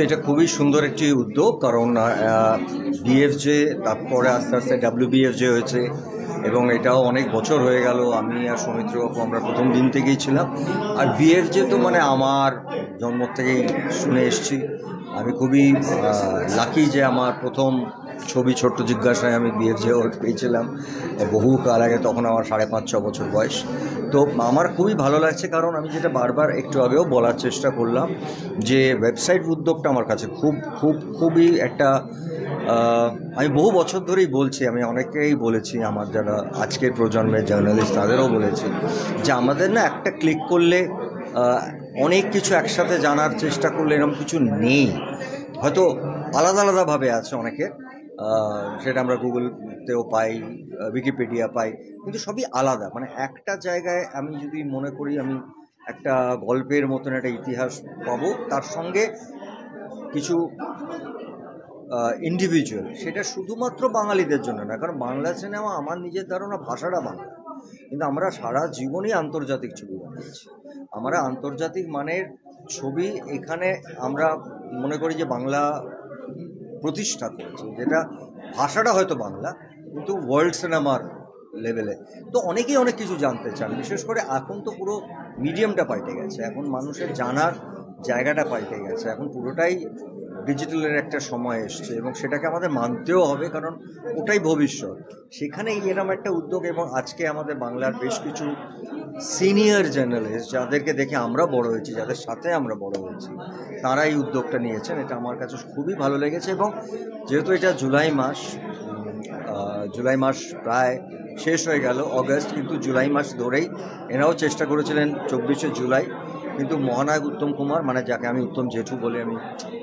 এটা খুবই সুন্দর একটি উদ্যোগ, কারণ বিএফজে তারপরে আস্তে আস্তে WBFJ হয়েছে এবং এটাও অনেক বছর হয়ে গেল। আমি আর সৌমিত্র বাবু আমরা প্রথম দিন থেকেই ছিলাম। আর বিএফজে তো মানে আমার জন্ম থেকেই শুনে এসছি। আমি খুবই লাকি যে আমার প্রথম ছবি ছোট্ট জিজ্ঞাসায় আমি বিএফজে অ্যাওয়ার্ড পেয়েছিলাম বহু কাল আগে, তখন আমার 5.5-6 বছর বয়স। তো আমার খুবই ভালো লাগছে, কারণ আমি যেটা বারবার একটু আগেও বলার চেষ্টা করলাম যে ওয়েবসাইট উদ্যোগটা আমার কাছে খুবই একটা আমি বহু বছর ধরেই বলছি, আমি অনেকেই বলেছি, আমার যারা আজকের প্রজন্মের জার্নালিস্ট তাদেরও বলেছি যে আমাদের না একটা ক্লিক করলে অনেক কিছু একসাথে জানার চেষ্টা করলে এরকম কিছু নেই। হয়তো আলাদা আলাদাভাবে আছে অনেকে, সেটা আমরা গুগলতেও পাই, উইকিপিডিয়া পাই, কিন্তু সবই আলাদা। মানে একটা জায়গায় আমি যদি মনে করি আমি একটা গল্পের মতন একটা ইতিহাস পাবো, তার সঙ্গে কিছু ইন্ডিভিজুয়াল, সেটা শুধুমাত্র বাঙালিদের জন্য না, কারণ বাংলা সিনেমা আমার নিজের ধারণা ভাষাটা বাংলা, কিন্তু আমরা সারা জীবনই আন্তর্জাতিক ছবি বানিয়েছি। আমরা আন্তর্জাতিক মানের ছবি এখানে আমরা মনে করি যে বাংলা প্রতিষ্ঠা করেছে, যেটা ভাষাটা হয়তো বাংলা কিন্তু ওয়ার্ল্ড সিনেমার লেভেলে। তো অনেকেই অনেক কিছু জানতে চান, বিশেষ করে এখন তো পুরো মিডিয়ামটা পাল্টে গেছে, এখন মানুষের জানার জায়গাটা পাল্টে গেছে, এখন পুরোটাই ডিজিটালের একটা সময় এসছে এবং সেটাকে আমাদের মানতেও হবে, কারণ ওটাই ভবিষ্যৎ। সেখানে এরকম একটা উদ্যোগ, এবং আজকে আমাদের বাংলার বেশ কিছু সিনিয়র জার্নালিস্ট যাদেরকে দেখে আমরা বড় হয়েছি, যাদের সাথে আমরা বড় হয়েছি, তারা এই উদ্যোগটা নিয়েছেন। এটা আমার কাছে খুবই ভালো লেগেছে। এবং যেহেতু এটা জুলাই মাস প্রায় শেষ হয়ে গেল, অগস্ট, কিন্তু জুলাই মাস ধরেই এনাও চেষ্টা করেছিলেন 24শে জুলাই, কিন্তু মহানায়ক উত্তম কুমার, মানে যাকে আমি উত্তম জেঠু বলে,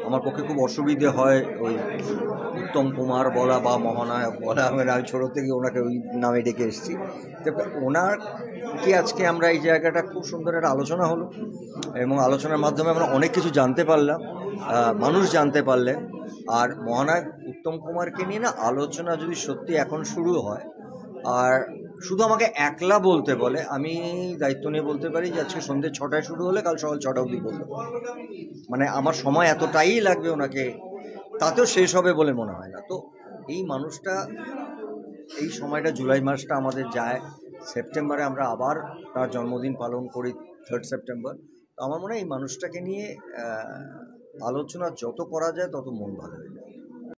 আমার পক্ষে খুব অসুবিধে হয় ওই উত্তম কুমার বলা বা মহানায়ক বলা, আমি ছোটো থেকে ওনাকে ওই নামে ডেকে এসেছি। তো ওনার কি আজকে আমরা এই জায়গাটা খুব সুন্দর একটা আলোচনা হলো, এবং আলোচনার মাধ্যমে আমরা অনেক কিছু জানতে পারলাম, মানুষ জানতে পারলেন। আর মহানায়ক উত্তম কুমারকে নিয়ে না আলোচনা যদি সত্যি এখন শুরু হয়, আর শুধু আমাকে একলা বলতে বলে, আমি দায়িত্ব নিয়ে বলতে পারি যে আজকে সন্ধ্যে 6টায় শুরু হলে কাল সকাল 6টা অবধি বলতে পারি। মানে আমার সময় এতটাই লাগবে ওনাকে, তাতেও শেষ হবে বলে মনে হয় না। তো এই মানুষটা, এই সময়টা, জুলাই মাসটা আমাদের যায়, সেপ্টেম্বরে আমরা আবার তার জন্মদিন পালন করি 3 সেপ্টেম্বর। তো আমার মনে হয় এই মানুষটাকে নিয়ে আলোচনা যত করা যায় তত মন ভালো হয়ে যায়।